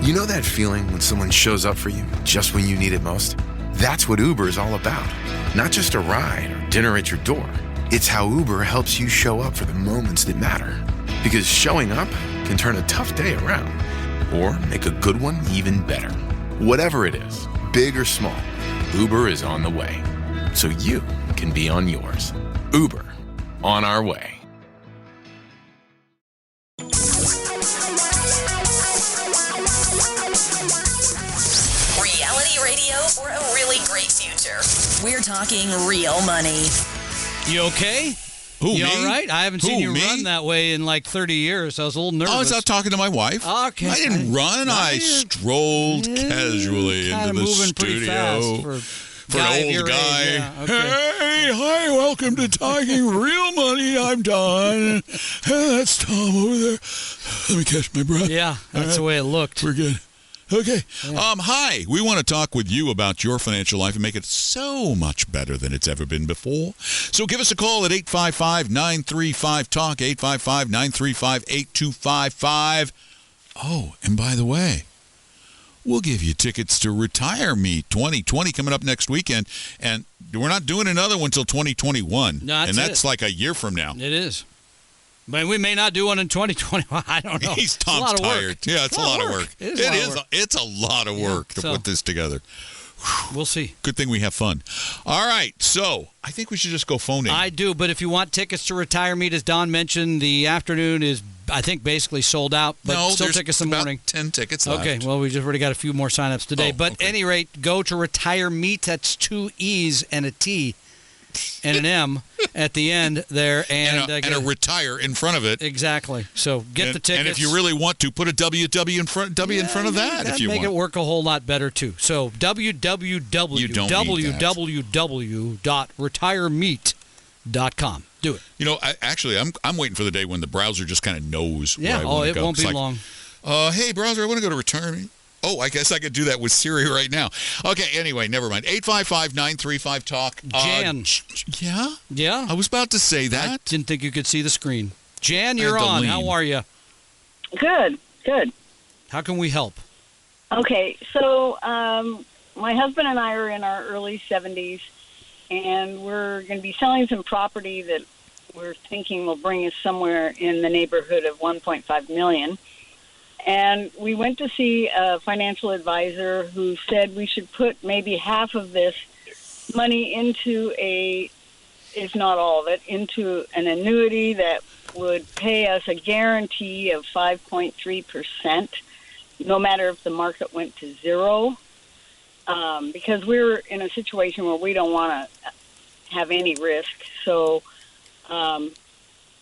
You know that feeling when someone shows up for you just when you need it most? That's what Uber is all about. Not just a ride or dinner at your door. It's how Uber helps you show up for the moments that matter. Because showing up can turn a tough day around or make a good one even better. Whatever it is, big or small, Uber is on the way. So you can be on yours. Uber, on our way. Reality radio for a really great future. We're talking real money. You okay? Who, you me? all right? I haven't seen you run that way in like 30 years. I was a little nervous. I was out talking to my wife. Okay. I didn't run. I strolled casually into the studio. For an old guy. Yeah, okay. Hey, hi, welcome to Talking Real Money. I'm Don. Hey, that's Tom over there. Let me catch my breath. Yeah, that's the way it looked. We're good. Okay. Yeah. Hi. We want to talk with you about your financial life and make it so much better than it's ever been before. So give us a call at 855-935-TALK, 855-935-8255. Oh, and by the way, we'll give you tickets to Retire Me 2020 coming up next weekend. And we're not doing another one until 2021. No, that's like a year from now. It is. But we may not do one in 2021. I don't know. Tom's tired. Yeah, it's a lot of work. It is. It's a lot of work to put this together. We'll see. Good thing we have fun. All right, so I think we should just go phoning. I do, but if you want tickets to Retire Meet, as Don mentioned, the afternoon is, I think, basically sold out. But still tickets in the morning. 10 tickets left. Okay, well, we just already got a few more signups today. But okay. at any rate, go to Retire Meet. That's 2 E's and a T and an M at the end there. And a retire in front of it. Exactly. So get the tickets. And if you really want to, put a WW in front of that if you want. Make it work a whole lot better, too. So www.retiremeet.com. Do it. You know, I'm waiting for the day when the browser just kind of knows where I want to go. It won't be long. Hey, browser, I want to go to Retire Me. Oh, I guess I could do that with Siri right now. Okay, anyway, never mind. 855-935-TALK. Jan. Yeah? Yeah? I was about to say that. I didn't think you could see the screen. Jan, you're on. How are you? Good. How can we help? Okay, so my husband and I are in our early 70s, and we're going to be selling some property that we're thinking will bring us somewhere in the neighborhood of $1.5 million. And we went to see a financial advisor who said we should put maybe half of this money into if not all of it, into an annuity that would pay us a guarantee of 5.3%, no matter if the market went to zero, because we're in a situation where we don't want to have any risk. So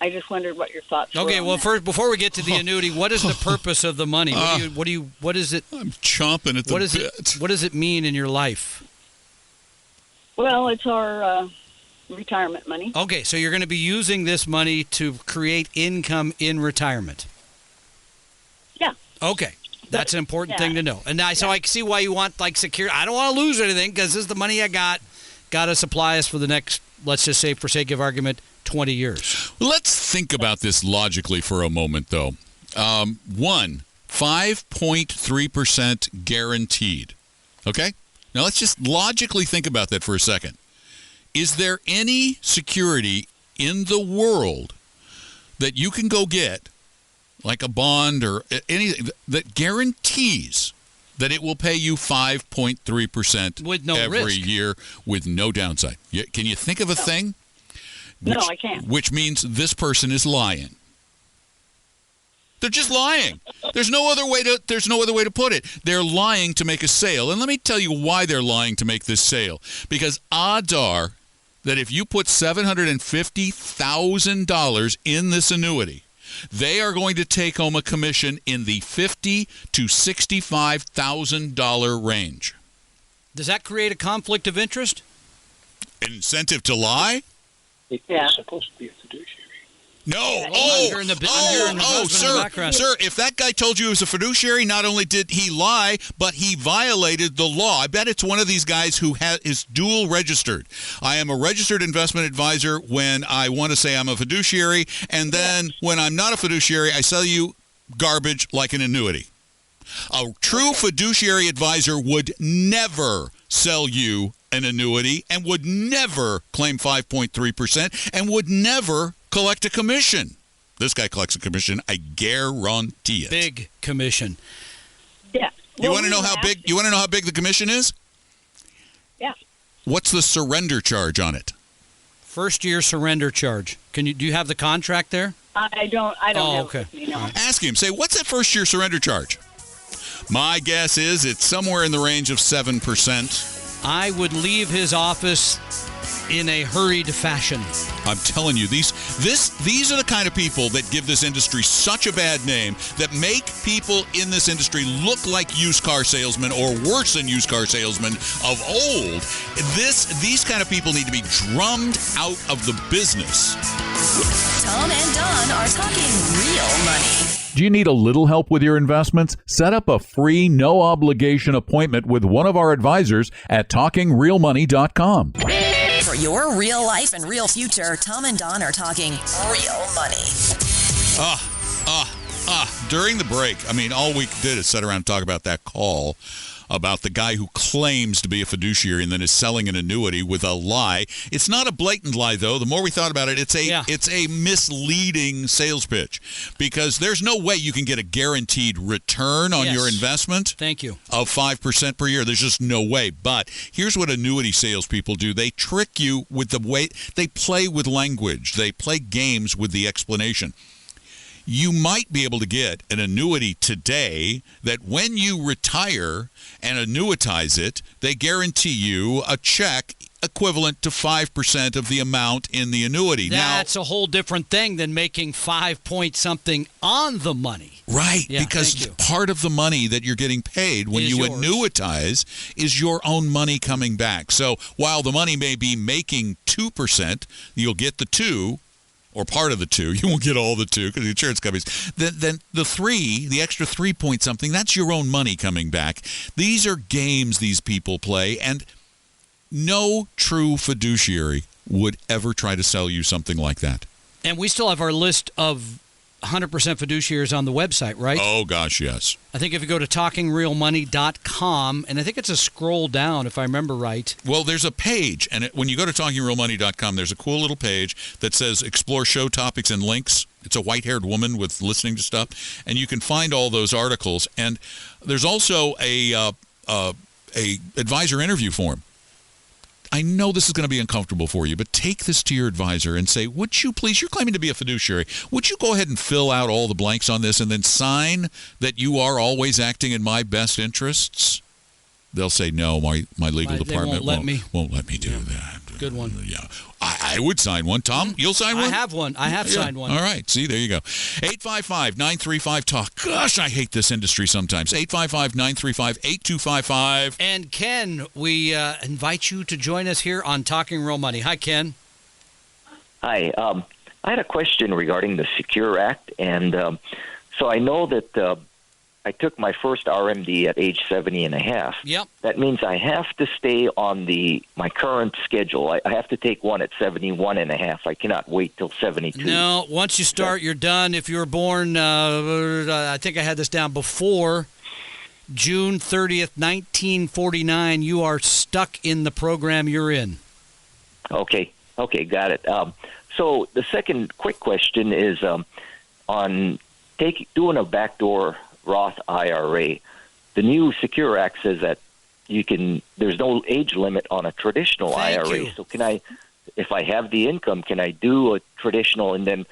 I just wondered what your thoughts were. Okay, well, first, before we get to the annuity, what is the purpose of the money? What is it? I'm chomping at the bit. What does it mean in your life? Well, it's our retirement money. Okay, so you're going to be using this money to create income in retirement. Yeah. Okay. That's an important thing to know. And so I see why you want, security. I don't want to lose anything because this is the money I got to supply us for the next, let's just say, for sake of argument, 20 years. Let's think about this logically for a moment, though. 5.3% guaranteed. Okay? Now, let's just logically think about that for a second. Is there any security in the world that you can go get, like a bond or anything, that guarantees that it will pay you 5.3% with no every risk. year with no downside? Can you think of a thing? No, I can't. Which means this person is lying. They're just lying. There's no other way to put it. They're lying to make a sale. And let me tell you why they're lying to make this sale. Because odds are that if you put $750,000 in this annuity, they are going to take home a commission in the $50,000 to $65,000 range. Does that create a conflict of interest? An incentive to lie? It's supposed to be a fiduciary. No. Sir, if that guy told you he was a fiduciary, not only did he lie, but he violated the law. I bet it's one of these guys who is dual registered. I am a registered investment advisor when I want to say I'm a fiduciary, and then when I'm not a fiduciary, I sell you garbage like an annuity. A true fiduciary advisor would never sell you an annuity and would never claim 5.3% and would never collect a commission. This guy collects a commission, I guarantee it. Big commission. Yeah. You want to know how big? You want to know how big the commission is? Yeah. What's the surrender charge on it? First year surrender charge. Do you have the contract there? I don't have okay. it with me, no. Ask him. Say, what's that first year surrender charge? My guess is it's somewhere in the range of 7%. I would leave his office in a hurried fashion. I'm telling you, these are the kind of people that give this industry such a bad name, that make people in this industry look like used car salesmen, or worse than used car salesmen of old. These kind of people need to be drummed out of the business. Tom and Don are talking real money. Do you need a little help with your investments? Set up a free, no-obligation appointment with one of our advisors at TalkingRealMoney.com. For your real life and real future, Tom and Don are talking real money. During the break, all we did is sit around and talk about that call about the guy who claims to be a fiduciary and then is selling an annuity with a lie. It's not a blatant lie, though. The more we thought about it, it's a misleading sales pitch, because there's no way you can get a guaranteed return on your investment. Thank you. Of 5% per year. There's just no way. But here's what annuity salespeople do. They trick you with the way they play with language. They play games with the explanation. You might be able to get an annuity today that when you retire and annuitize it, they guarantee you a check equivalent to 5% of the amount in the annuity. That's a whole different thing than making 5 point something on the money. Right, Yeah, because part of the money that you're getting paid when you annuitize is your own money coming back. So while the money may be making 2%, you'll get the 2%. Or part of the 2. You won't get all the 2 because the insurance companies. Then the 3, the extra 3 point something, that's your own money coming back. These are games these people play, and no true fiduciary would ever try to sell you something like that. And we still have our list of 100% fiduciaries on the website, right? Oh, gosh, yes. I think if you go to TalkingRealMoney.com, and I think it's a scroll down, if I remember right. Well, there's a page, and when you go to TalkingRealMoney.com, there's a cool little page that says Explore Show Topics and Links. It's a white-haired woman with listening to stuff, and you can find all those articles. And there's also a advisor interview form. I know this is going to be uncomfortable for you, but take this to your advisor and say, would you please, you're claiming to be a fiduciary, would you go ahead and fill out all the blanks on this and then sign that you are always acting in my best interests? They'll say, no, my legal department won't let me do that. Good one. Yeah, I would sign one. Tom, you'll sign one? I have one. I have signed one. All right. See, there you go. 855-935-TALK. Gosh, I hate this industry sometimes. 855-935-8255. And Ken, we invite you to join us here on Talking Real Money. Hi, Ken. Hi. I had a question regarding the Secure Act. And so I know that I took my first RMD at age 70 and a half. Yep. That means I have to stay on my current schedule. I have to take one at 71 and a half. I cannot wait till 72. No, once you start, you're done. If you were born, I think I had this down before June 30th, 1949, you are stuck in the program you're in. Okay, got it. So the second quick question is on doing a backdoor Roth IRA. The new Secure Act says that there's no age limit on a traditional IRA. So can I, if I have the income, can I do a traditional and then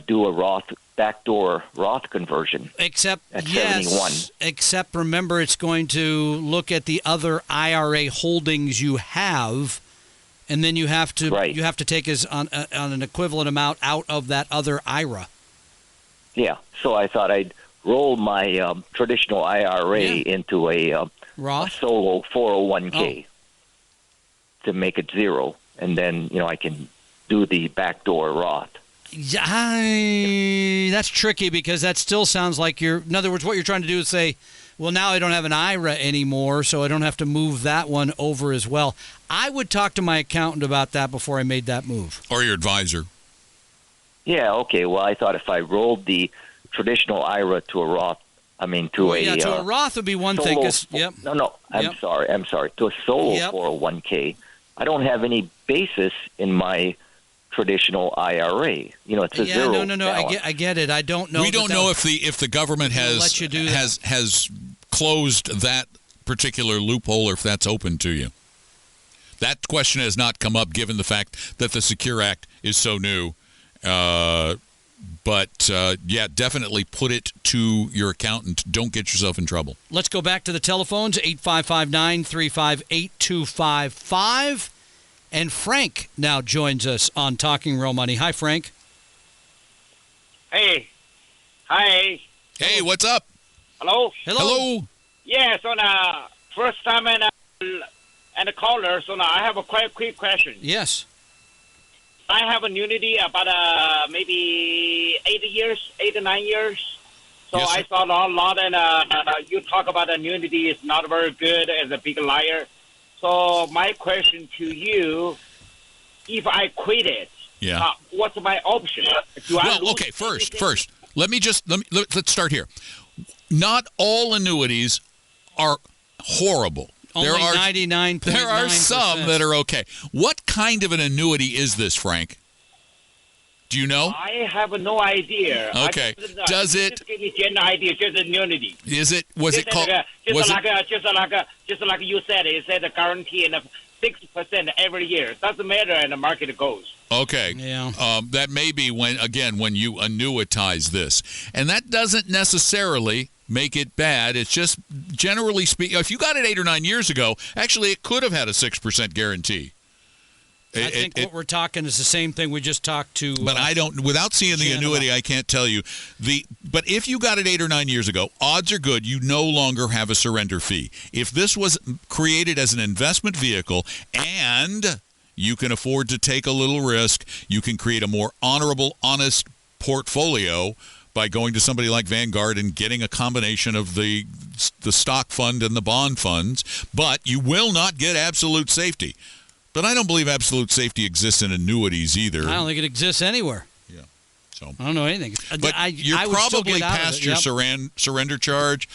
do a backdoor Roth conversion? Except, at 71. Except remember, it's going to look at the other IRA holdings you have, and then you have to take on an equivalent amount out of that other IRA. Yeah. So I thought I'd roll my traditional IRA into a solo 401k to make it zero, and then I can do the backdoor Roth. That's tricky because that still sounds like in other words, what you're trying to do is say, well, now I don't have an IRA anymore, so I don't have to move that one over as well. I would talk to my accountant about that before I made that move. Or your advisor. Yeah, okay. Well, I thought if I rolled the traditional IRA to a Roth I mean, to to a Roth would be one solo, thing. 'Cause, yep. No, I'm Yep. sorry. To a solo 401k, I don't have any basis in my traditional IRA. It's a zero. No. balance. I get it. I don't know. We don't know if the government let you do that. has closed that particular loophole or if that's open to you. That question has not come up given the fact that the Secure Act is so new. But definitely put it to your accountant. Don't get yourself in trouble. Let's go back to the telephones, 855-935-8255. And Frank now joins us on Talking Real Money. Hi, Frank. Hey. Hi. Hey, what's up? Hello. Hello. Yes, first time and a caller. So now I have a quite quick question. Yes. I have an annuity about maybe 8 to 9 years. So Yes, sir. I saw a lot, and you talk about annuity is not very good as a big liar. So my question to you, if I quit it, what's my option? First, let's start here. Not all annuities are horrible. Only 99.9%. There are some that are okay. What kind of an annuity is this, Frank? Do you know? I have no idea. Okay. Does it? Just give me general idea. Just annuity. Is it? Was it called? Just like you said, it said a guarantee and 6% every year. Doesn't matter, and the market goes. Okay. Yeah. That may be when you annuitize this, and that doesn't necessarily make it bad. It's just generally speaking, if you got it 8 or 9 years ago, actually it could have had a 6% guarantee. I think what we're talking is the same thing we just talked to. But I don't, without seeing the annuity, I can't tell you. But if you got it 8 or 9 years ago, odds are good you no longer have a surrender fee. If this was created as an investment vehicle and you can afford to take a little risk, you can create a more honorable, honest portfolio by going to somebody like Vanguard and getting a combination of the stock fund and the bond funds, but you will not get absolute safety. But I don't believe absolute safety exists in annuities either. I don't think it exists anywhere. Yeah. So I don't know anything. But you're probably past your surrender charge.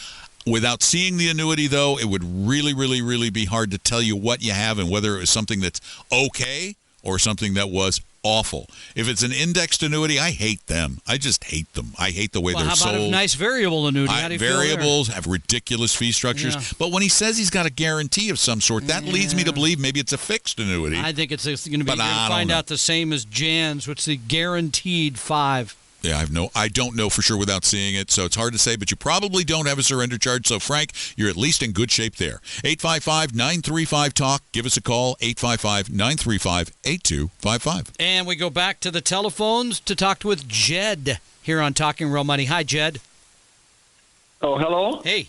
Without seeing the annuity, though, it would really, really, really be hard to tell you what you have and whether it was something that's okay or something that was awful. If it's an indexed annuity, I hate them. I just hate them. I hate the way they're sold. How about a nice variable annuity? How do you variables have ridiculous fee structures. Yeah. But when he says he's got a guarantee of some sort, that leads me to believe maybe it's a fixed annuity. I think it's going to be. You're going to find out the same as Jan's, which is the guaranteed 5. Yeah, I don't know for sure without seeing it, so it's hard to say, but you probably don't have a surrender charge. So, Frank, you're at least in good shape there. 855-935-TALK. Give us a call, 855-935-8255. And we go back to the telephones to talk with Jed here on Talking Real Money. Hi, Jed. Oh, hello? Hey.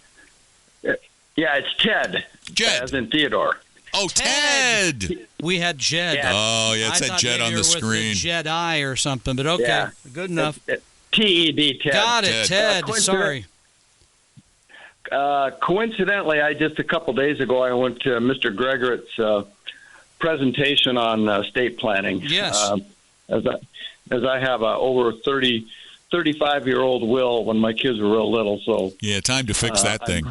Yeah, it's Ted. Jed. As in Theodore. Oh, Ted. We had Jed. Yeah. Oh, yeah, it said Jed on the screen. Jedi or something, but okay. Yeah. Good enough. T-E-D, Ted. Got it, Ted. Sorry. Coincidentally, just a couple days ago, I went to Mr. Gregorit's presentation on estate planning. Yes. As I have a over 35-year-old will when my kids were real little. So yeah, time to fix that thing.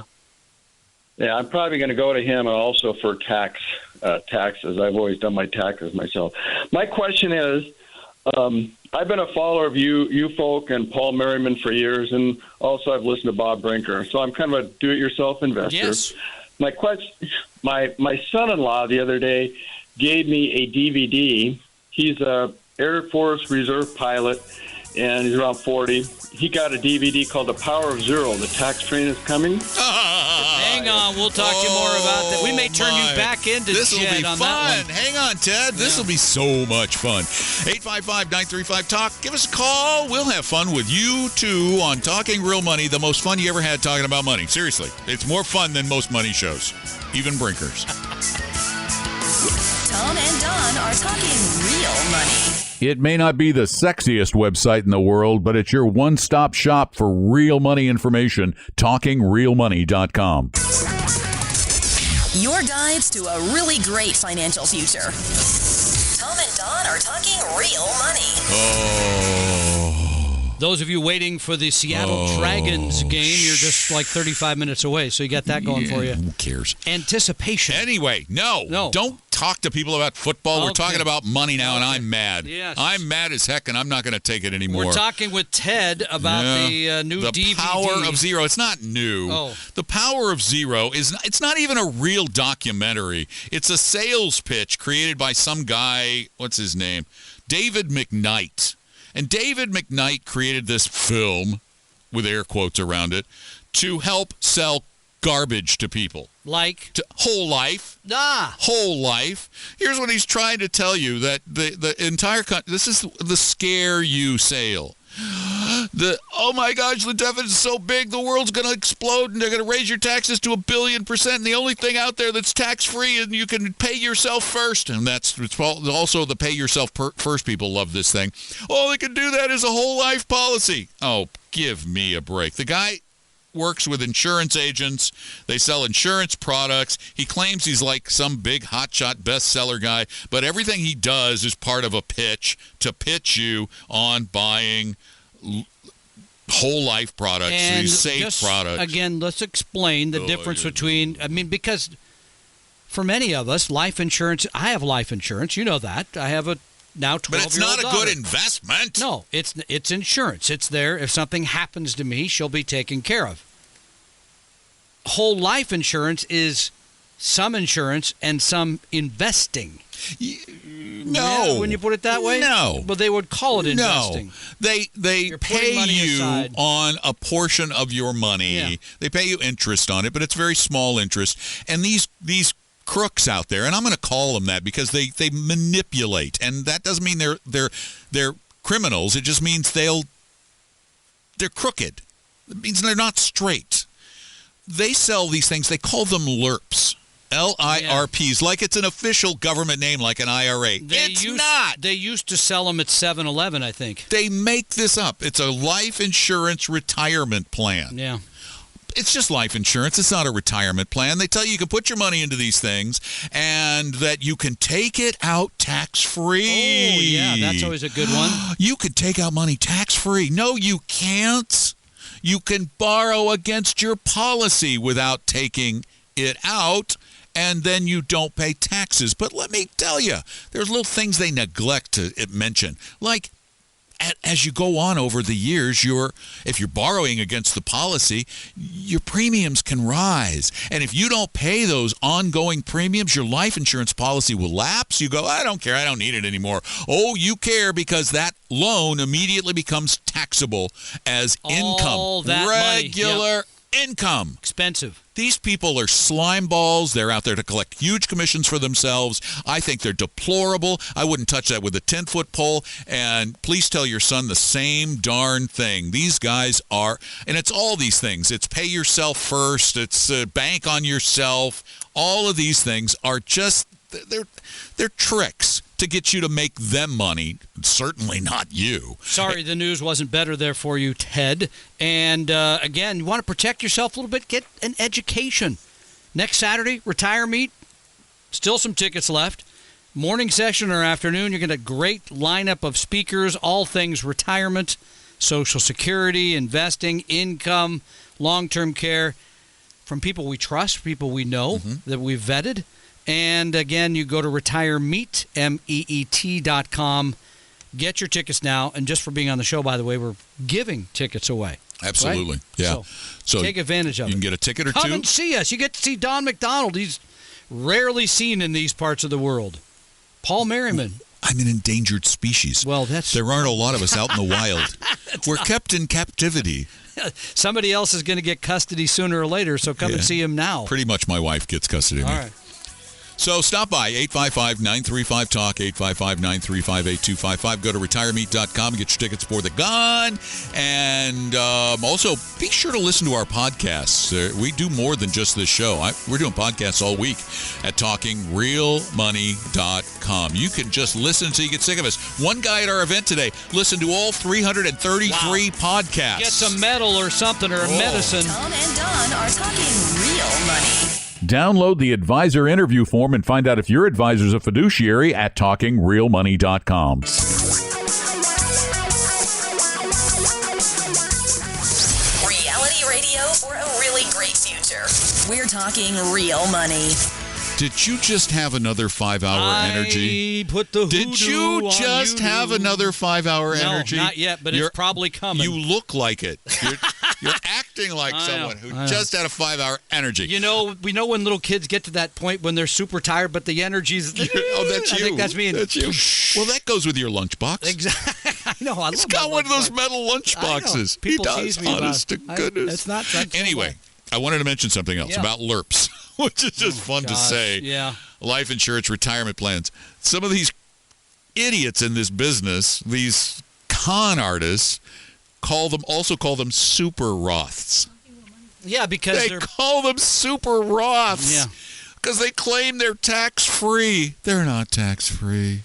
Yeah, I'm probably going to go to him and also for taxes. I've always done my taxes myself. My question is, I've been a follower of you folk and Paul Merriman for years, and also I've listened to Bob Brinker. So I'm kind of a do-it-yourself investor. Yes. My question, my son-in-law the other day gave me a DVD. He's a Air Force Reserve pilot, and he's around 40. He got a DVD called The Power of Zero. The Tax Train is Coming. Hang on, we'll talk to you more about that. We may turn you back into This will Jed be on fun. that one. Hang on, Ted. This will be so much fun. 855-935-TALK. Give us a call. We'll have fun with you, too, on Talking Real Money, the most fun you ever had talking about money. Seriously. It's more fun than most money shows, even Brinkers. Tom and Don are talking real money. It may not be the sexiest website in the world, but it's your one-stop shop for real money information, TalkingRealMoney.com. Your guides to a really great financial future. Tom and Don are talking real money. Oh. Those of you waiting for the Seattle Dragons game, you're just like 35 minutes away, so you got that going for you. Who cares? Anticipation. Anyway, no. Don't talk to people about football. Okay. We're talking about money now, and I'm mad. Yes. I'm mad as heck, and I'm not going to take it anymore. We're talking with Ted about the new The DVD. Power of Zero. It's not new. Oh. The Power of Zero it's not even a real documentary. It's a sales pitch created by some guy, what's his name? David McKnight. And David McKnight created this film, with air quotes around it, to help sell garbage to people. Like? Whole Life. Whole Life. Here's what he's trying to tell you, that the entire country, this is the scare you sale. Oh my gosh, the deficit is so big, the world's going to explode, and they're going to raise your taxes to 1,000,000,000%, and the only thing out there that's tax-free, and you can pay yourself first. And it's also the pay yourself first people love this thing. All they can do that is a whole life policy. Oh, give me a break. The guy works with insurance agents. They sell insurance products. He claims he's like some big hotshot bestseller guy, but everything he does is part of a pitch to pitch you on buying whole life products, and these safe products. Again, let's explain the difference between, because for many of us, life insurance, I have life insurance, you know that. I have a now 12-year-old But it's not a daughter. good investment. No, it's insurance. It's there. If something happens to me, she'll be taken care of. Whole life insurance is some insurance and some investing. No. Yeah, when you put it that way? No. But they would call it investing. No. They pay you on a portion of your money. Yeah. They pay you interest on it, but it's very small interest. And these crooks out there, and I'm going to call them that because they manipulate, and that doesn't mean they're criminals. It just means they're crooked. It means they're not straight. They sell these things. They call them LIRPs. LIRPs, like it's an official government name, like an IRA. It's not. They used to sell them at 7-Eleven, I think. They make this up. It's a life insurance retirement plan. Yeah. It's just life insurance. It's not a retirement plan. They tell you can put your money into these things and that you can take it out tax-free. Oh, yeah, that's always a good one. You could take out money tax-free. No, you can't. You can borrow against your policy without taking it out, and then you don't pay taxes. But let me tell you, there's little things they neglect to mention. Like, as you go on over the years, if you're borrowing against the policy, your premiums can rise. And if you don't pay those ongoing premiums, your life insurance policy will lapse. You go, I don't care. I don't need it anymore. Oh, you care because that loan immediately becomes taxable as income. Regular income. Expensive. These people are slime balls. They're out there to collect huge commissions for themselves. I think they're deplorable. I wouldn't touch that with a 10-foot pole. And please tell your son the same darn thing. These guys are, and it's all these things. It's pay yourself first. It's bank on yourself. All of these things are just, they're tricks to get you to make them money. Certainly not you. Sorry the news wasn't better there for you, Ted. And again, you want to protect yourself a little bit, get an education. Next Saturday, Retire Meet. Still some tickets left. Morning session or afternoon, you're going to get a great lineup of speakers, all things retirement, Social Security, investing, income, long-term care, from people we trust, people we know, that we've vetted. And again, you go to RetireMeet, MEET.com. Get your tickets now. And just for being on the show, by the way, we're giving tickets away. Absolutely. Right? Yeah. So take advantage of it. You can get a ticket or Come two. and see us. You get to see Don McDonald. He's rarely seen in these parts of the world. Paul Merriman. I'm an endangered species. Well, there aren't a lot of us out in the wild. We're kept in captivity. Somebody else is going to get custody sooner or later, so come and see him now. Pretty much my wife gets custody of me. All right. So stop by, 855-935-TALK, 855-935-8255. Go to retiremeet.com and get your tickets for the gun. And also, be sure to listen to our podcasts. We do more than just this show. We're doing podcasts all week at TalkingRealMoney.com. You can just listen until you get sick of us. One guy at our event today listened to all 333 podcasts. Gets a medal or something or a medicine. Tom and Don are talking real money. Download the advisor interview form and find out if your advisor is a fiduciary at TalkingRealMoney.com. We're talking real money. Did you just have another 5-hour energy? Put the Did you just have another 5-hour energy? No, not yet, but it's probably coming. You look like it. You're acting like someone who just had a 5-hour energy. You know, we know when little kids get to that point when they're super tired, but the energy's... Oh, that's you. I think that's me. That's you. Well, that goes with your lunchbox. Exactly. I know. I He's got one of those metal lunchboxes. People he tease does, me honest about to goodness. It's not... Anyway, I wanted to mention something else about LERPs, which is just fun to say. Yeah. Life insurance, retirement plans. Some of these idiots in this business, these con artists, also call them super Roths. Yeah, because they call them super Roths. Yeah. Because they claim they're tax-free. They're not tax-free.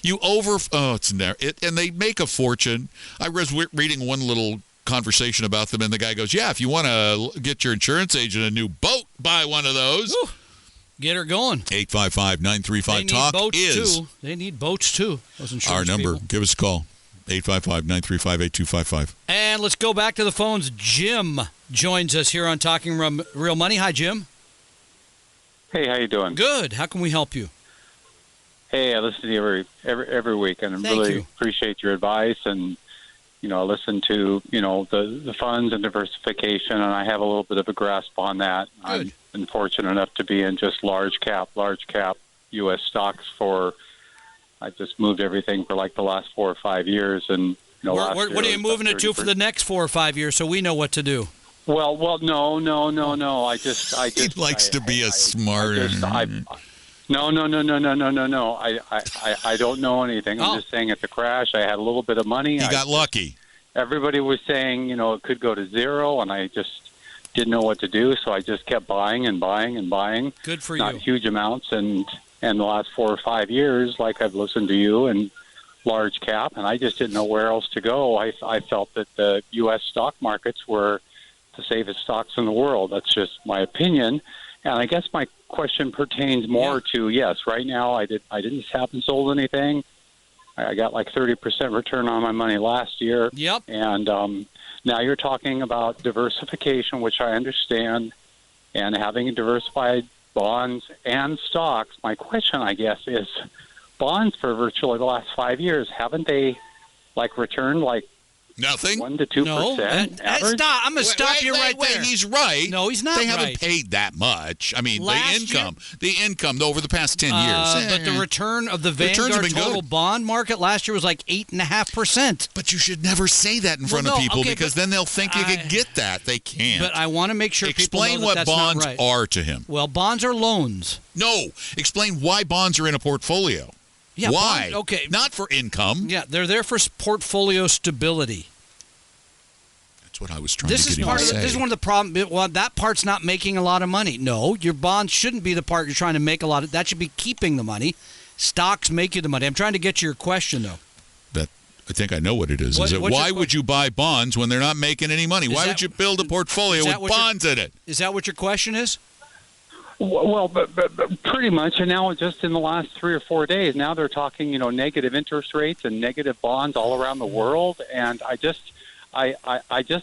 And they make a fortune. I was reading one little conversation about them, and the guy goes, yeah, if you want to get your insurance agent a new boat, buy one of those. Woo. Get her going. 855-935-TALK is... They need boats, too. Those insurance our number. people. Give us a call. 855-935-8255. And let's go back to the phones. Jim joins us here on Talking Real Money. Hi, Jim. Hey, how you doing? Good. How can we help you? Hey, I listen to you every week, and I really appreciate your advice. And I listen to the funds and diversification, and I have a little bit of a grasp on that. Good. I've been fortunate enough to be in just large cap U.S. stocks I just moved everything for like the last 4 or 5 years, and what are you moving it to for the next 4 or 5 years, so we know what to do? Well, no. I just he likes to be a smart. No. I don't know anything. I'm just saying at the crash, I had a little bit of money. He got lucky. Everybody was saying, it could go to zero, and I just didn't know what to do, so I just kept buying and buying and buying. Good for Not you. huge amounts, and the last 4 or 5 years, like I've listened to you and large cap, and I just didn't know where else to go. I felt that the U.S. stock markets were the safest stocks in the world. That's just my opinion. And I guess my question pertains more to, yes, right now I didn't happen sold anything. I got like 30% return on my money last year. Yep. And now you're talking about diversification, which I understand, and having diversified bonds and stocks. My question, I guess, is bonds for virtually the last 5 years, haven't they returned nothing? 1 to 2%? No, stop. I'm going to stop you right there. He's right. No, he's not. They haven't paid that much. I mean, the income over the past 10 years. But the return of the Vanguard total bond market last year was like 8.5%. But you should never say that in front of people because then they'll think you can get that. They can't. But I want to make sure people know what that's bonds not right. are to him. Well, bonds are loans. No, explain why bonds are in a portfolio. Yeah, why? Okay, not for income. Yeah, they're there for portfolio stability. That's what I was trying to get you to say. This is one of the problems. Well, that part's not making a lot of money. No, your bonds shouldn't be the part you're trying to make a lot of. That should be keeping the money. Stocks make you the money. I'm trying to get to your question, though. I think I know what it is. Why would you buy bonds when they're not making any money? Why would you build a portfolio with bonds in it? Is that what your question is? Well, but pretty much, and now just in the last 3 or 4 days, now they're talking, negative interest rates and negative bonds all around the world, and I just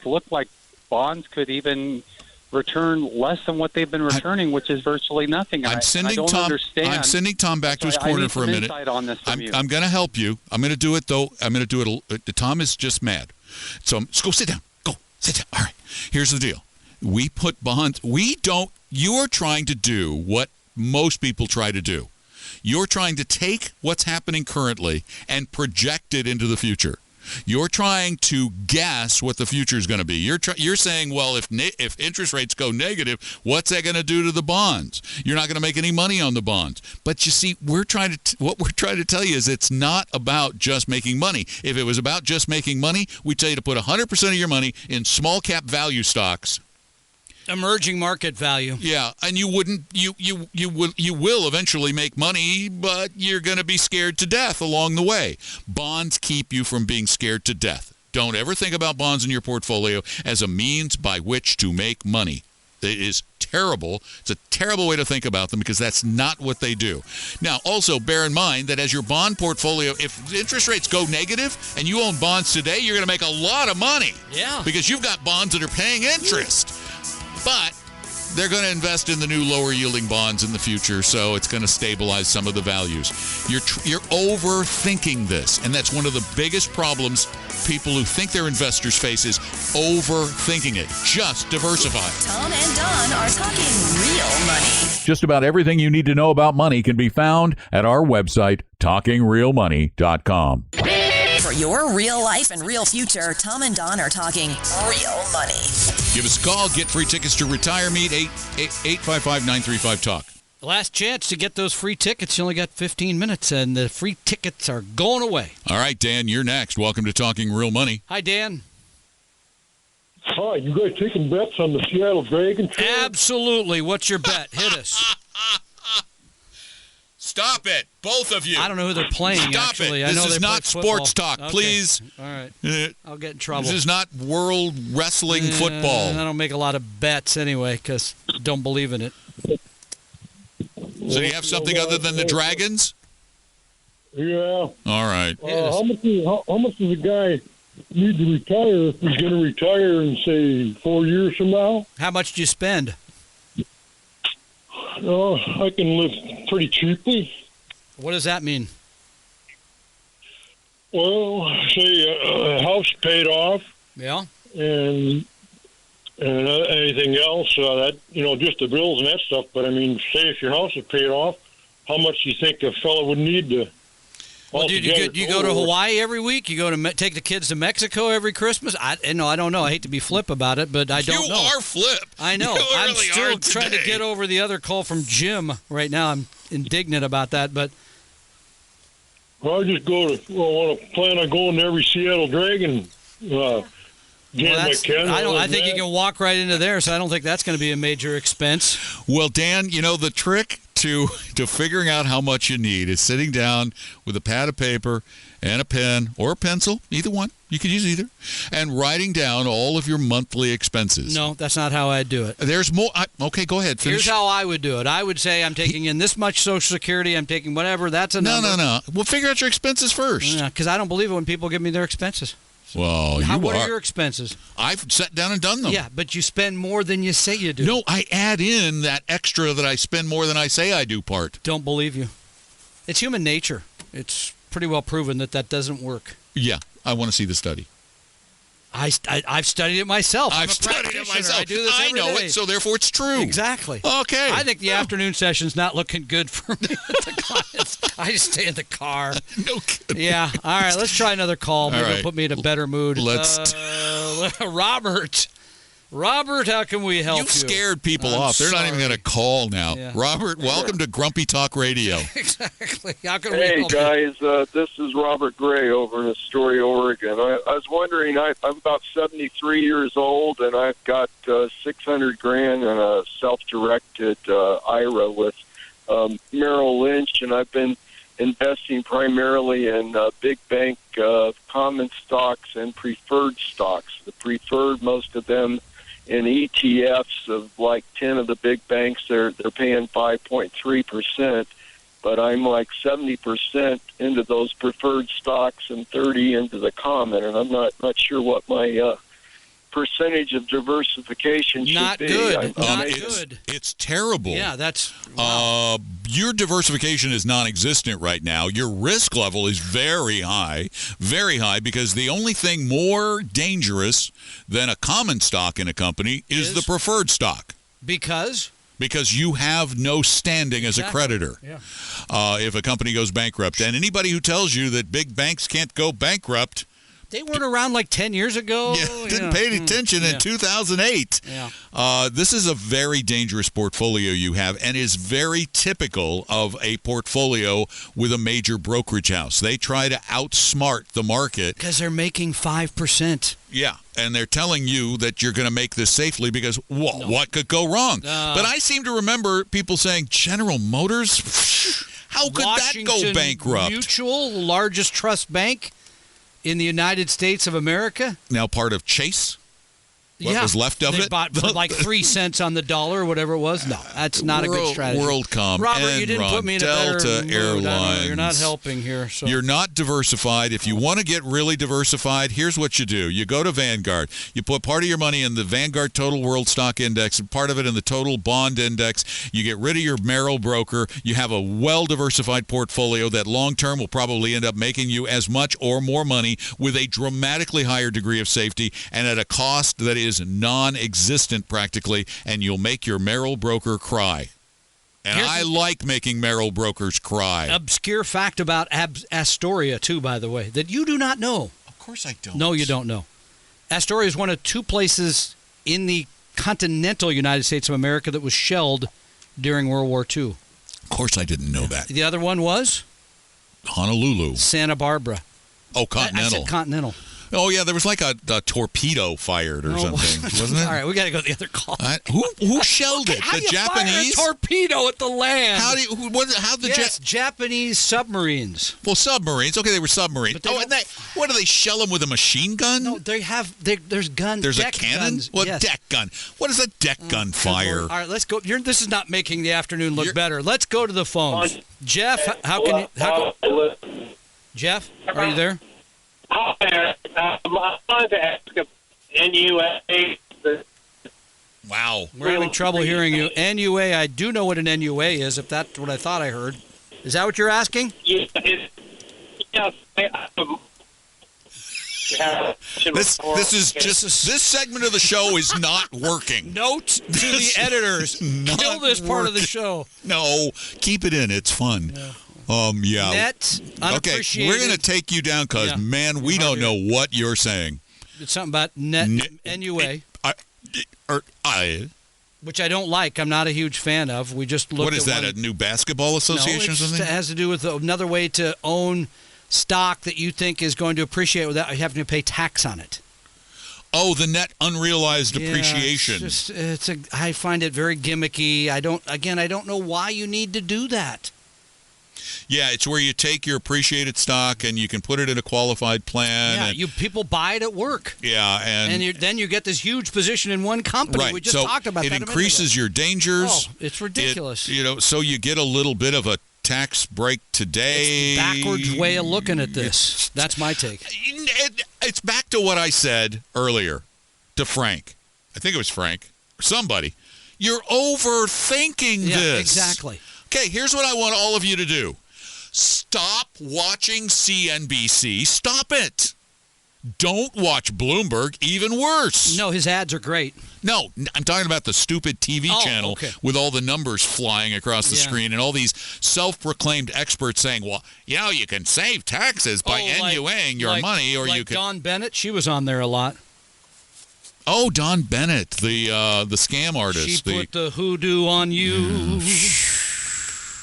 look like bonds could even return less than what they've been returning, which is virtually nothing. I'm sending Tom back to his corner for a minute. On this from I'm going to help you. I'm going to do it though. Tom is just mad, so go sit down. Go sit down. All right. Here's the deal. We put bonds. You are trying to do what most people try to do. You're trying to take what's happening currently and project it into the future. You're trying to guess what the future is going to be. You're saying, well, if interest rates go negative, what's that going to do to the bonds? You're not going to make any money on the bonds. But you see, what we're trying to tell you is it's not about just making money. If it was about just making money, we'd tell you to put 100% of your money in small cap value stocks. Emerging market value. Yeah, and you will eventually make money, but you're going to be scared to death along the way. Bonds keep you from being scared to death. Don't ever think about bonds in your portfolio as a means by which to make money. It is terrible. It's a terrible way to think about them because that's not what they do. Now, also bear in mind that as your bond portfolio, if interest rates go negative and you own bonds today, you're going to make a lot of money. Yeah. Because you've got bonds that are paying interest. But they're going to invest in the new lower-yielding bonds in the future, so it's going to stabilize some of the values. You're overthinking this, and that's one of the biggest problems people who think they're investors face is overthinking it. Just diversify. Tom and Don are talking real money. Just about everything you need to know about money can be found at our website, TalkingRealMoney.com. For your real life and real future, Tom and Don are talking real money. Give us a call. Get free tickets to Retire Meet, 855-935-TALK. Last chance to get those free tickets. You only got 15 minutes, and the free tickets are going away. All right, Dan, you're next. Welcome to Talking Real Money. Hi, Dan. Hi, you guys taking bets on the Seattle Dragons? Absolutely. What's your bet? Hit us. Stop it, both of you. I don't know who they're playing, Stop actually. it. I know This is they not play sports football. talk, Okay. please. All right. I'll get in trouble. This is not world wrestling football. I don't make a lot of bets anyway because I don't believe in it. So do you have something other than the Dragons? Yeah. All right. How much does a guy need to retire if he's going to retire in, say, 4 years from now? How much do you spend? I can live pretty cheaply. What does that mean? Well, say a house paid off. Yeah. And anything else, that, just the bills and that stuff. But, I mean, say if your house is paid off, how much do you think a fellow would need to... Well, dude, you go to Hawaii every week? You go to take the kids to Mexico every Christmas? I don't know. I hate to be flip about it, but I don't know. You are flip. I know. You I'm really still are trying today. to get over the other call from Jim right now. I'm indignant about that, but... Well, I just plan on going to every Seattle Dragon game I can. I think you can walk right into there, so I don't think that's going to be a major expense. Well, Dan, the trick to figuring out how much you need is sitting down with a pad of paper and a pen or a pencil, either one. You could use either, and writing down all of your monthly expenses. No, that's not how I do it. There's more. Okay, go ahead. Finish. Here's how I would do it. I would say I'm taking in this much Social Security. I'm taking whatever. That's a number. No. Well, figure out your expenses first. Because I don't believe it when people give me their expenses. Well, what are your expenses? I've sat down and done them. Yeah, but you spend more than you say you do. No, I add in that extra that I spend more than I say I do part. Don't believe you. It's human nature. It's pretty well proven that doesn't work. Yeah, I want to see the study. I've studied it myself. I've studied it myself. I do this every know day. it, so therefore it's true. Exactly. Okay. I think the afternoon session's not looking good for me with the clients. I just stay in the car. No kidding. Yeah. All right, let's try another call. Maybe it'll put me in a better mood. Robert, how can we help you? You've scared people off. They're not even going to call now. Yeah. Robert, welcome to Grumpy Talk Radio. Exactly. How can we help you? Hey, guys. This is Robert Gray over in Astoria, Oregon. I was wondering, I'm about 73 years old, and I've got $600,000 in a self-directed IRA with Merrill Lynch, and I've been investing primarily in big bank common stocks and preferred stocks. The preferred, most of them in ETFs of like 10 of the big banks, they're paying 5.3%, but I'm like 70% into those preferred stocks and 30 into the common, and I'm not sure what my percentage of diversification should not be. Good. Not good. It's terrible. Yeah, that's your diversification is non-existent right now. Your risk level is very high, because the only thing more dangerous than a common stock in a company is the preferred stock. Because you have no standing as a creditor. Yeah. If a company goes bankrupt, and anybody who tells you that big banks can't go bankrupt, they weren't around like 10 years ago. Yeah, didn't pay attention in 2008. Yeah. This is a very dangerous portfolio you have, and is very typical of a portfolio with a major brokerage house. They try to outsmart the market. Because they're making 5%. Yeah, and they're telling you that you're going to make this safely because what could go wrong? But I seem to remember people saying, General Motors? How could Washington that go bankrupt? Mutual, largest trust bank in the United States of America. Now part of Chase? What was left of they it? bought for like 3 cents on the dollar or whatever it was. No, that's not a good strategy. WorldCom, Robert, you didn't put me in a Delta better mood. Airlines. You're not helping here. So. You're not diversified. If you want to get really diversified, here's what you do. You go to Vanguard. You put part of your money in the Vanguard Total World Stock Index and part of it in the Total Bond Index. You get rid of your Merrill broker. You have a well-diversified portfolio that long-term will probably end up making you as much or more money with a dramatically higher degree of safety and at a cost that is non-existent practically, and you'll make your Merrill broker cry. And I like making Merrill brokers cry. Obscure fact about Astoria, too, by the way, that you do not know. Of course I don't. No, you don't know. Astoria is one of 2 places in the continental United States of America that was shelled during World War II. Of course I didn't know that. The other one was? Honolulu. Santa Barbara. Oh, Continental. I said Continental. Oh, yeah, there was like a torpedo fired or something, wasn't it? All right, we got to go to the other call. Who shelled it? How the do you Japanese? fire a torpedo at the land? Yes, Japanese submarines. Well, submarines. Okay, they were submarines. What do they shell them with a machine gun? No, there's guns. There's a deck cannon? Guns. What Yes. deck gun? What does a deck gun fire? All right, let's go. This is not making the afternoon look better. Let's go to the phones. Jeff, Jeff, are you there? Hi there. I wanted to ask if NUA. Wow. We're having trouble hearing you. NUA, I do know what an NUA is, if that's what I thought I heard. Is that what you're asking? Yeah. This segment of the show is not working. Note to the editors. Kill this part of the show. No, keep it in. It's fun. Yeah. Net Okay, we're going to take you down because, man, we don't know what you're saying. It's something about NUA. Which I don't like. I'm not a huge fan of. We just looked What is at that, a new basketball association or something? It has to do with another way to own stock that you think is going to appreciate without having to pay tax on it. Oh, the net unrealized appreciation. I find it very gimmicky. I don't know why you need to do that. Yeah, it's where you take your appreciated stock and you can put it in a qualified plan. Yeah, people buy it at work. Yeah, and then you get this huge position in one company. Right. We just talked about that. It increases your dangers. Oh, it's ridiculous. So you get a little bit of a tax break today. It's the backwards way of looking at this. That's my take. It's back to what I said earlier to Frank. I think it was Frank. Somebody. You're overthinking this. Exactly. Okay, here's what I want all of you to do. Stop watching CNBC. Stop it. Don't watch Bloomberg. Even worse. No, his ads are great. No, I'm talking about the stupid TV channel with all the numbers flying across the screen and all these self-proclaimed experts saying, well, you can save taxes by NUAing your money. Or you can. Dawn Bennett, she was on there a lot. Oh, Dawn Bennett, the scam artist. She put the hoodoo on you.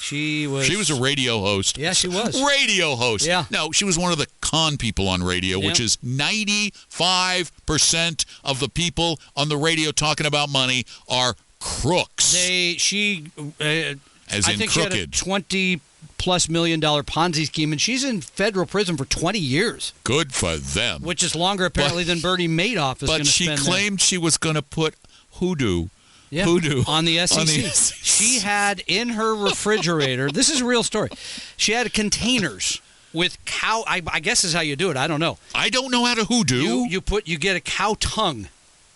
She was a radio host. Yeah, she was. Radio host. Yeah. No, she was one of the con people on radio, which is 95% of the people on the radio talking about money are crooks. I think crooked. She had a $20+ million Ponzi scheme, and she's in federal prison for 20 years. Good for them. Which is longer, apparently, than Bernie Madoff is going to spend. But she claimed she was going to put hoodoo on the SEC. She had in her refrigerator, this is a real story, she had containers with cow, I guess is how you do it, I don't know. I don't know how to hoodoo. You get a cow tongue.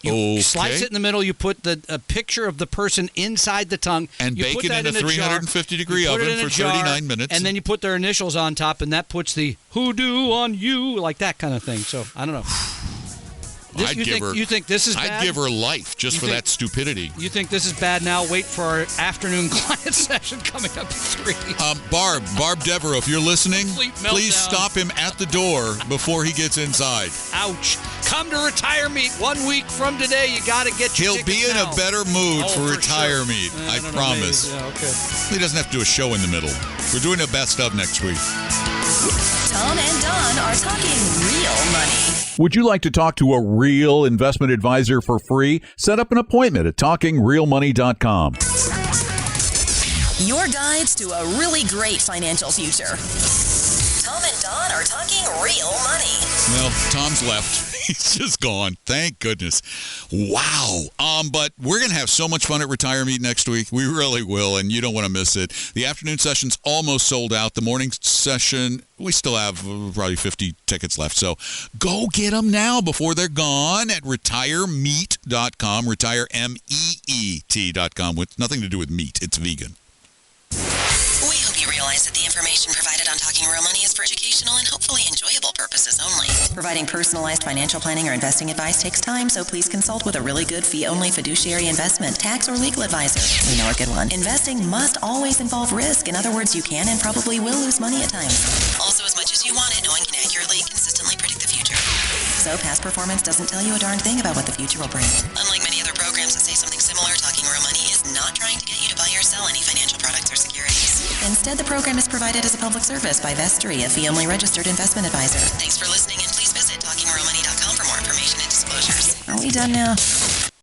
You slice it in the middle, you put a picture of the person inside the tongue. And bake it in a 350-degree oven for 39 minutes. And then you put their initials on top, and that puts the hoodoo on you, like that kind of thing. So, I don't know. You think this is bad? I'd give her life just for that stupidity. You think this is bad now? Wait for our afternoon client session coming up at 3. Barb Devereaux, if you're listening, please stop him at the door before he gets inside. Ouch. Come to Retire Meet 1 week from today. You got to get your He'll be in a better mood for Retire Meet. I promise. Yeah, okay. He doesn't have to do a show in the middle. We're doing a best of next week. Tom and Don are talking real money. Would you like to talk to a real investment advisor for free? Set up an appointment at TalkingRealMoney.com. Your guides to a really great financial future. Tom and Don are talking real money. Well, Tom's left. He's just gone. Thank goodness. Wow. But we're going to have so much fun at Retire Meet next week. We really will, and you don't want to miss it. The afternoon session's almost sold out. The morning session, we still have probably 50 tickets left. So go get them now before they're gone at retiremeet.com, retiremeet.com, with nothing to do with meat. It's vegan. We hope you realize that the information provided on Talking Real Money is for educational and hopefully enjoyable purposes only. Providing personalized financial planning or investing advice takes time, so please consult with a really good fee-only fiduciary investment, tax, or legal advisor. We know a good one. Investing must always involve risk. In other words, you can and probably will lose money at times. Also, as much as you want it, no one can accurately, consistently predict the future. So past performance doesn't tell you a darn thing about what the future will bring. Unlike many other programs that say something similar, Talking Real Money is not trying to get you to buy or sell any financial products or securities. Instead, the program is provided as a public service by Vestry, a fee-only registered investment advisor. Thanks for listening, and please visit TalkingRealMoney.com for more information and disclosures. Are we done now?